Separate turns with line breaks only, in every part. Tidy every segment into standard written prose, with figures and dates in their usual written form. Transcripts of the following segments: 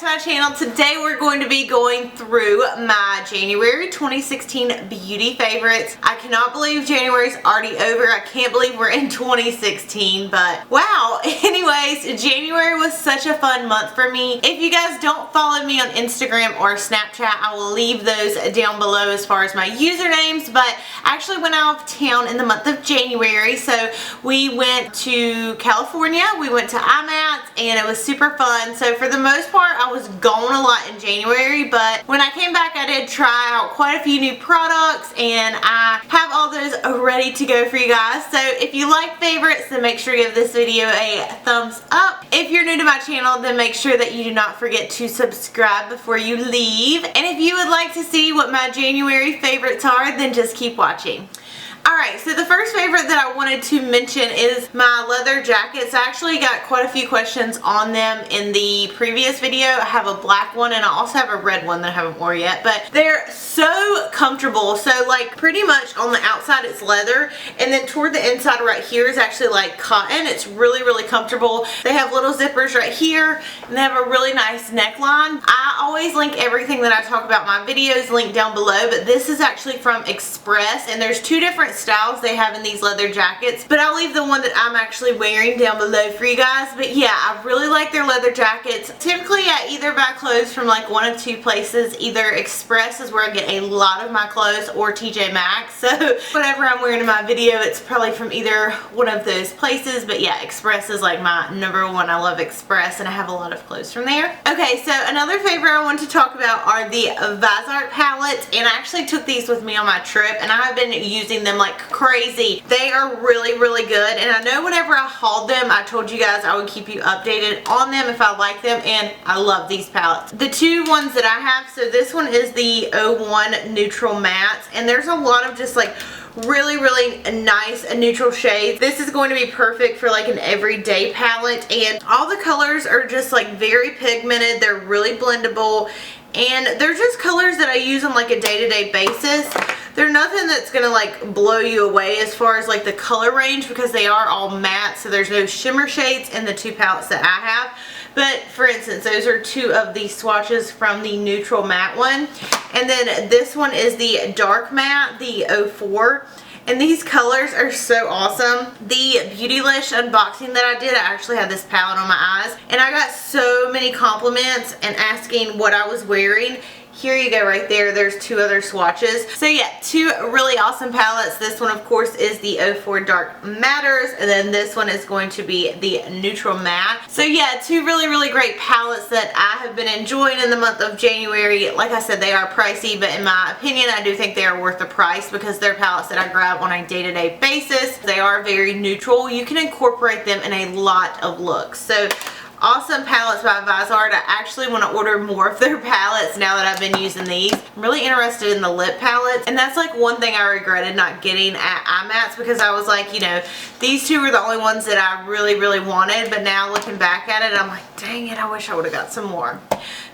to my channel. Today we're going to be going through my January 2016 beauty favorites. I cannot believe January's already over. I can't believe we're in 2016, but wow. Anyways, January was such a fun month for me. If you guys don't follow me on Instagram or Snapchat, I will leave those down below as far as my usernames, but I actually went out of town in the month of January. So we went to California, we went to Ebates, and it was super fun. So for the most part, I was gone a lot in January, but when I came back, I did try out quite a few new products, and I have all those ready to go for you guys. So if you like favorites, then make sure to give this video a thumbs up. If you're new to my channel, then make sure that you do not forget to subscribe before you leave. And if you would like to see what my January favorites are, then just keep watching. Alright, so the first favorite that I wanted to mention is my leather jackets. I actually got quite a few questions on them in the previous video. I have a black one and I also have a red one that I haven't worn yet, but they're so comfortable. So like pretty much on the outside it's leather, and then toward the inside right here is actually like cotton. It's really, really comfortable. They have little zippers right here and they have a really nice neckline. I always link everything that I talk about in my videos linked down below, but this is actually from Express, and there's two different styles they have in these leather jackets, but I'll leave the one that I'm actually wearing down below for you guys. But yeah, I really like their leather jackets. Typically I either buy clothes from like one of two places. Either Express is where I get a lot of my clothes, or TJ Maxx. So whatever I'm wearing in my video, it's probably from either one of those places. But yeah, Express is like my number one. I love Express and I have a lot of clothes from there. Okay, so another favorite I want to talk about are the Ebates palettes, and I actually took these with me on my trip and I have been using them like crazy. They are really, really good, and I know whenever I hauled them, I told you guys I would keep you updated on them if I like them, and I love these palettes. The two ones that I have, so this one is the 01 Neutral Mattes, and there's a lot of just like really, really nice neutral shades. This is going to be perfect for like an everyday palette, and all the colors are just like very pigmented. They're really blendable, and they're just colors that I use on like a day-to-day basis. They're nothing that's gonna like blow you away as far as like the color range, because they are all matte, so there's no shimmer shades in the two palettes that I have. But for instance, those are two of the swatches from the neutral matte one, and then this one is the dark matte, the 04. And these colors are so awesome. The Beautylish unboxing that I did, I actually had this palette on my eyes, and I got so many compliments and asking what I was wearing. Here you go right there. There's two other swatches. So yeah, two really awesome palettes. This one of course is the 04 Dark Matters, and then this one is going to be the Neutral Matte. So yeah, two really, really great palettes that I have been enjoying in the month of January. Like I said, they are pricey, but in my opinion, I do think they are worth the price because they're palettes that I grab on a day-to-day basis. They are very neutral. You can incorporate them in a lot of looks. So awesome palettes by Ebates. I actually want to order more of their palettes now that I've been using these. I'm really interested in the lip palettes, and that's like one thing I regretted not getting at Ebates, because I was like, you know, these two were the only ones that I really, really wanted, but now looking back at it, I'm like, dang it, I wish I would have got some more.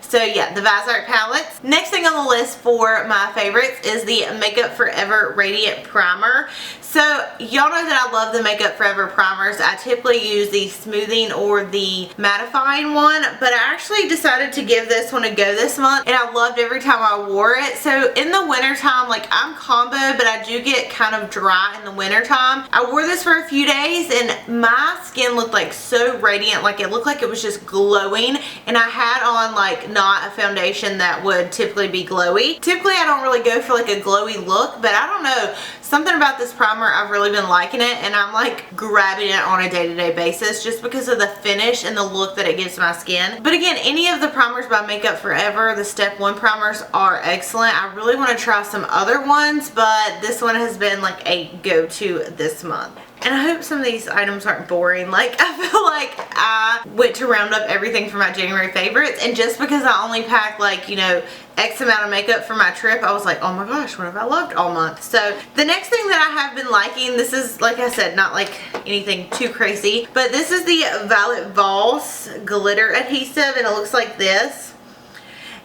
So yeah, the Ebates palettes. Next thing on the list for my favorites is the Makeup Forever Radiant Primer. So y'all know that I love the Makeup Forever primers. I typically use the smoothing or the mattifying one, but I actually decided to give this one a go this month, and I loved every time I wore it. So in the winter time, like I'm combo, but I do get kind of dry in the winter time. I wore this for a few days and my skin looked like so radiant, like it looked like it was just glowing, and I had on like not a foundation that would typically be glowy. Typically I don't really go for like a glowy look, but I don't know, something about this primer, I've really been liking it, and I'm like grabbing it on a day-to-day basis just because of the finish and the look that it gives my skin. But again, any of the primers by Makeup Forever, the Step 1 primers, are excellent. I really want to try some other ones, but this one has been like a go-to this month. And I hope some of these items aren't boring. Like, I feel like I went to round up everything for my January favorites, and just because I only packed like, you know, X amount of makeup for my trip, I was like, oh my gosh, what have I loved all month? So the next thing that I have been liking, this is, like I said, not like anything too crazy, but this is the Violet Voss glitter adhesive, and it looks like this.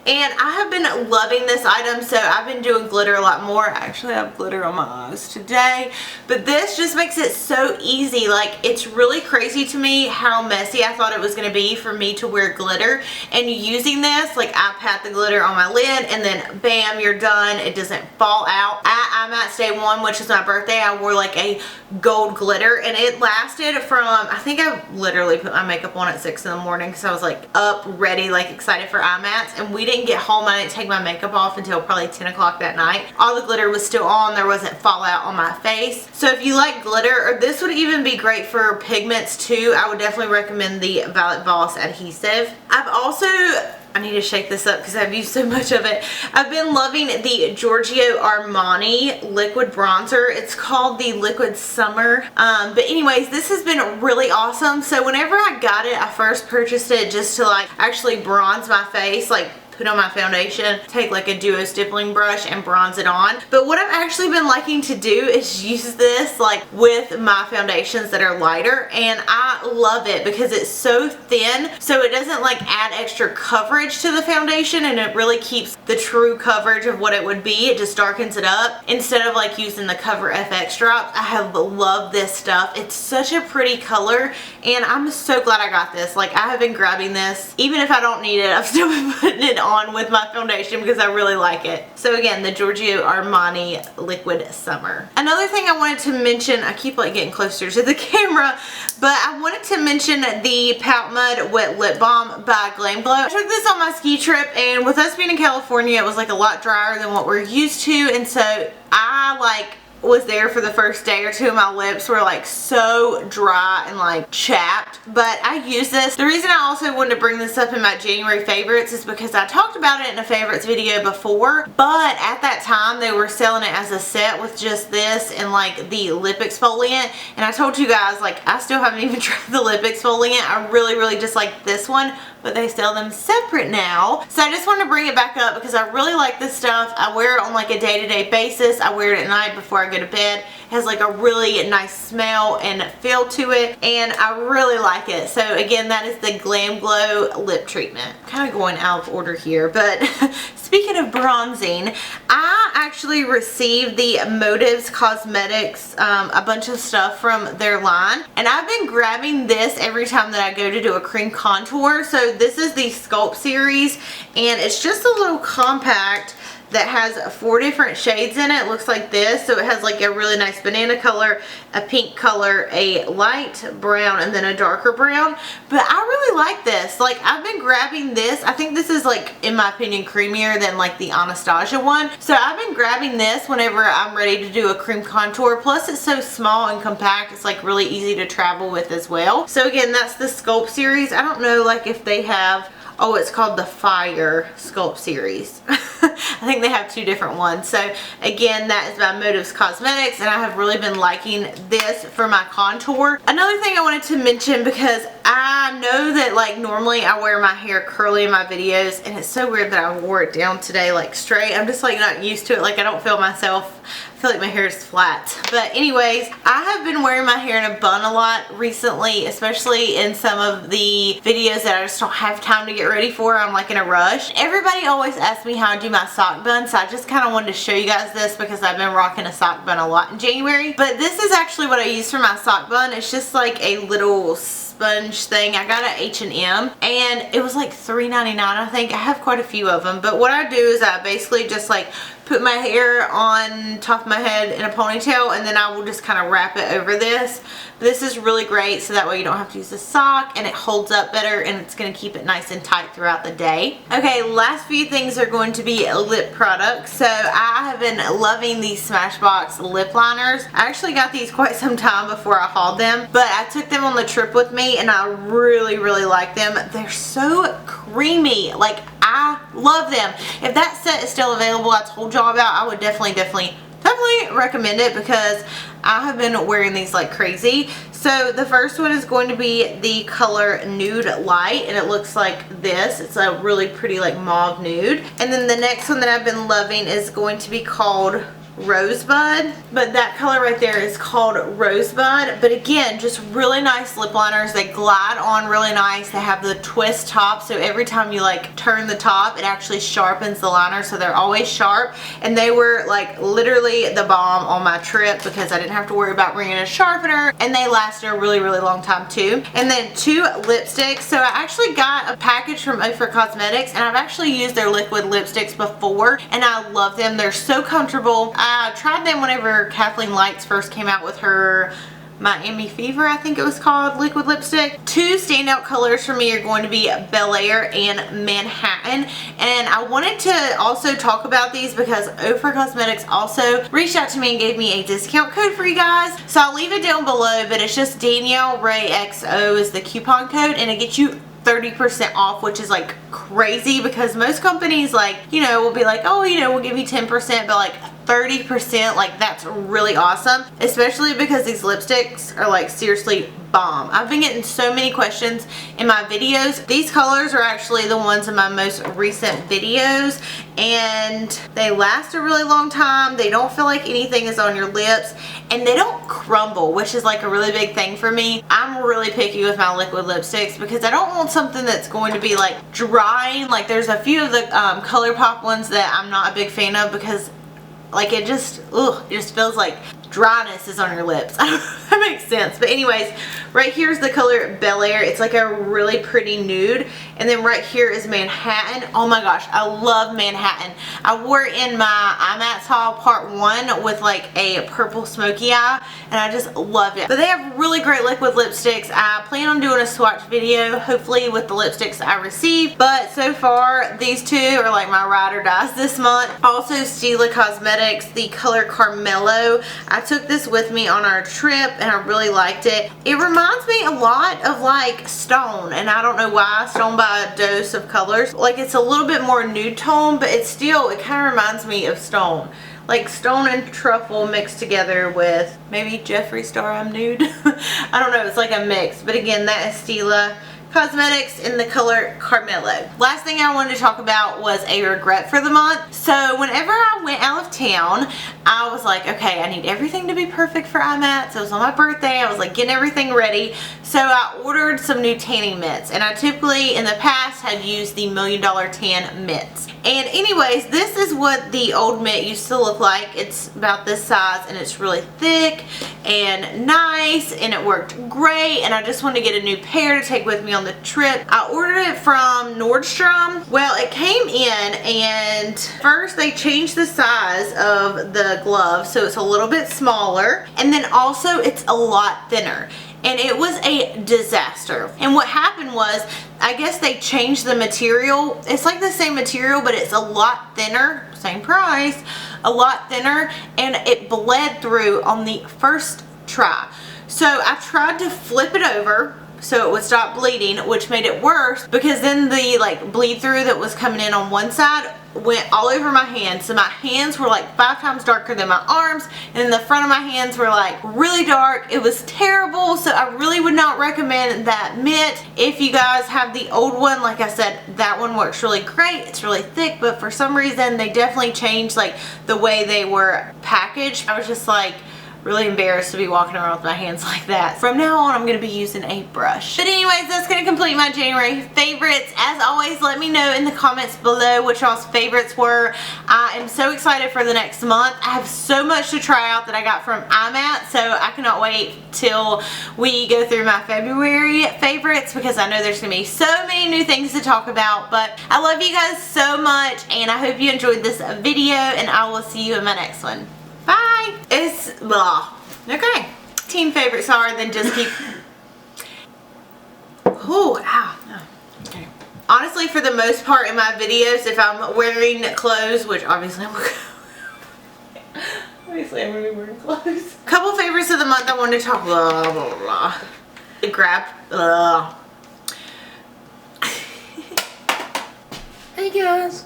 And I have been loving this item, so I've been doing glitter a lot more. I actually have glitter on my eyes today, but this just makes it so easy. Like, it's really crazy to me how messy I thought it was going to be for me to wear glitter. And using this, like, I pat the glitter on my lid and then bam, you're done. It doesn't fall out. At Ebates Day 1, which is my birthday, I wore like a gold glitter, and it lasted from, I think I literally put my makeup on at 6 in the morning because I was like up, ready, like excited for Ebates, and we didn't get home. I didn't take my makeup off until probably 10 o'clock that night. All the glitter was still on. There wasn't fallout on my face. So if you like glitter, or this would even be great for pigments too, I would definitely recommend the Violet Voss adhesive. I've also, I need to shake this up because I've used so much of it. I've been loving the Giorgio Armani liquid bronzer. It's called the Liquid Summer. But anyways, this has been really awesome. So whenever I got it, I first purchased it just to like actually bronze my face, like put on my foundation, take like a duo stippling brush and bronze it on. But what I've actually been liking to do is use this like with my foundations that are lighter, and I love it because it's so thin, so it doesn't like add extra coverage to the foundation, and it really keeps the true coverage of what it would be. It just darkens it up instead of like using the Cover FX drops. I have loved this stuff. It's such a pretty color, and I'm so glad I got this. Like, I have been grabbing this. Even if I don't need it, I've still been putting it on with my foundation because I really like it. So again, the Giorgio Armani Liquid Summer. Another thing I wanted to mention, I keep like getting closer to the camera, but I wanted to mention the Pout Mud Wet Lip Balm by Glam Glow. I took this on my ski trip, and with us being in California, it was like a lot drier than what we're used to, and so I like was there for the first day or two. My lips were like so dry and like chapped, but I use this. The reason I also wanted to bring this up in my January favorites is because I talked about it in a favorites video before, but at that time they were selling it as a set with just this and like the lip exfoliant, and I told you guys like I still haven't even tried the lip exfoliant. I really just like this one, but they sell them separate now. So I just wanted to bring it back up because I really like this stuff. I wear it on like a day-to-day basis. I wear it at night before I go to bed. It has like a really nice smell and feel to it, and I really like it. So again, that is the Glam Glow lip treatment. Kind of going out of order here, but speaking of bronzing, I actually received the Motives Cosmetics a bunch of stuff from their line, and I've been grabbing this every time that I go to do a cream contour. So this is the Sculpt series, and it's just a little compact that has 4 different shades in it. It looks like this. So it has like a really nice banana color, a pink color, a light brown, and then a darker brown. But I really like this. Like, I've been grabbing this. I think this is like, in my opinion, creamier than like the Anastasia one. So I've been grabbing this whenever I'm ready to do a cream contour. Plus it's so small and compact. It's like really easy to travel with as well. So again, that's the Sculpt series. I don't know like if they have, oh, it's called the Fire Sculpt series. I think they have 2 different ones. So again, that is by Motives Cosmetics, and I have really been liking this for my contour. Another thing I wanted to mention, because I know that like normally I wear my hair curly in my videos, and it's so weird that I wore it down today like straight. I'm just like not used to it. Like, I don't feel myself. I feel like my hair is flat. But anyways, I have been wearing my hair in a bun a lot recently, especially in some of the videos that I just don't have time to get ready for. I'm like in a rush. Everybody always asks me how I do my sock bun, so I just kind of wanted to show you guys this because I've been rocking a sock bun a lot in January. But this is actually what I use for my sock bun. It's just like a little sponge thing. I got it at H&M, and it was like $3.99, I think. I have quite a few of them, but what I do is I basically just like put my hair on top of my head in a ponytail, and then I will just kind of wrap it over this. This is really great, so that way you don't have to use a sock, and it holds up better, and it's going to keep it nice and tight throughout the day. Okay, last few things are going to be lip products. So I have been loving these Smashbox lip liners. I actually got these quite some time before I hauled them, but I took them on the trip with me, and I really like them. They're so creamy. Like, I love them. If that set is still available, I told y'all about, I would definitely recommend it because I have been wearing these like crazy. So the first one is going to be the color Nude Light, and it looks like this. It's a really pretty like mauve nude. And then the next one that I've been loving is going to be called Rosebud, but that color right there is called Rosebud. But again, just really nice lip liners. They glide on really nice. They have the twist top, so every time you like turn the top, it actually sharpens the liner, so they're always sharp. And they were like literally the bomb on my trip because I didn't have to worry about bringing a sharpener, and they lasted a really long time too. And then 2 lipsticks. So I actually got a package from SEPHORA Cosmetics, and I've actually used their liquid lipsticks before, and I love them. They're so comfortable. I tried them whenever Kathleen Lights first came out with her Miami Fever, I think it was called, liquid lipstick. 2 standout colors for me are going to be Bel Air and Manhattan. And I wanted to also talk about these because SEPHORA Cosmetics also reached out to me and gave me a discount code for you guys. So I'll leave it down below, but it's just Danielle Ray XO is the coupon code, and it gets you 30% off, which is like crazy because most companies, like, you know, will be like, oh, you know, we'll give you 10%, but like 30%, like that's really awesome, especially because these lipsticks are like seriously bomb. I've been getting so many questions in my videos. These colors are actually the ones in my most recent videos, and they last a really long time. They don't feel like anything is on your lips, and they don't crumble, which is like a really big thing for me. I'm really picky with my liquid lipsticks because I don't want something that's going to be like drying. Like there's a few of the ColourPop ones that I'm not a big fan of because like it just feels like dryness is on your lips. I don't know if that makes sense. But anyways, right here is the color Bel Air. It's like a really pretty nude. And then right here is Manhattan. Oh my gosh, I love Manhattan. I wore it in my IMATS haul part 1 with like a purple smoky eye, and I just love it. But they have really great liquid lipsticks. I plan on doing a swatch video, hopefully with the lipsticks I receive. But so far, these 2 are like my ride or dies this month. Also, SEPHORA Cosmetics, the color Carmelo. I took this with me on our trip, and I really liked it. It reminds me a lot of like Stone, and I don't know why, Stone by a Dose of Colors. Like it's a little bit more nude tone, but it's still, it kind of reminds me of Stone. Like Stone and Truffle mixed together with maybe Jeffree Star I'm Nude. I don't know, it's like a mix. But again, that is SEPHORA Cosmetics in the color Carmelo. Last thing I wanted to talk about was a regret for the month. So whenever I went out of town, I was like, okay, I need everything to be perfect for IMATS. So it was on my birthday. I was like getting everything ready. So I ordered some new tanning mitts, and I typically in the past had used the $1 Million Tan mitts. And anyways, this is what the old mitt used to look like. It's about this size, and it's really thick and nice, and it worked great, and I just wanted to get a new pair to take with me on the trip. I ordered it from Nordstrom. Well, it came in, and first they changed the size of the glove, so it's a little bit smaller, and then also it's a lot thinner. And it was a disaster. And what happened was, I guess they changed the material. It's like the same material, but it's a lot thinner, same price, a lot thinner, and it bled through on the first try. So I tried to flip it over so it would stop bleeding, which made it worse because then the like bleed through that was coming in on one side went all over my hands. So my hands were like 5 times darker than my arms, and then the front of my hands were like really dark. It was terrible. So I really would not recommend that mitt. If you guys have the old one, like I said, that one works really great. It's really thick, but for some reason they definitely changed like the way they were packaged. I was just like really embarrassed to be walking around with my hands like that. From now on, I'm going to be using a brush. But anyways, that's going to complete my January favorites. As always, let me know in the comments below which y'all's favorites were. I am so excited for the next month. I have so much to try out that I got from IMATS, so I cannot wait till we go through my February favorites because I know there's going to be so many new things to talk about. But I love you guys so much, and I hope you enjoyed this video, and I will see you in my next one. Bye. It's blah. Okay. Team favorites are, then just keep. Oh, ow. Oh, okay. Honestly, for the most part in my videos, if I'm wearing clothes, which obviously I'm going to be wearing clothes. Couple favorites of the month I wanted to talk blah blah blah. Grab blah. Hey guys.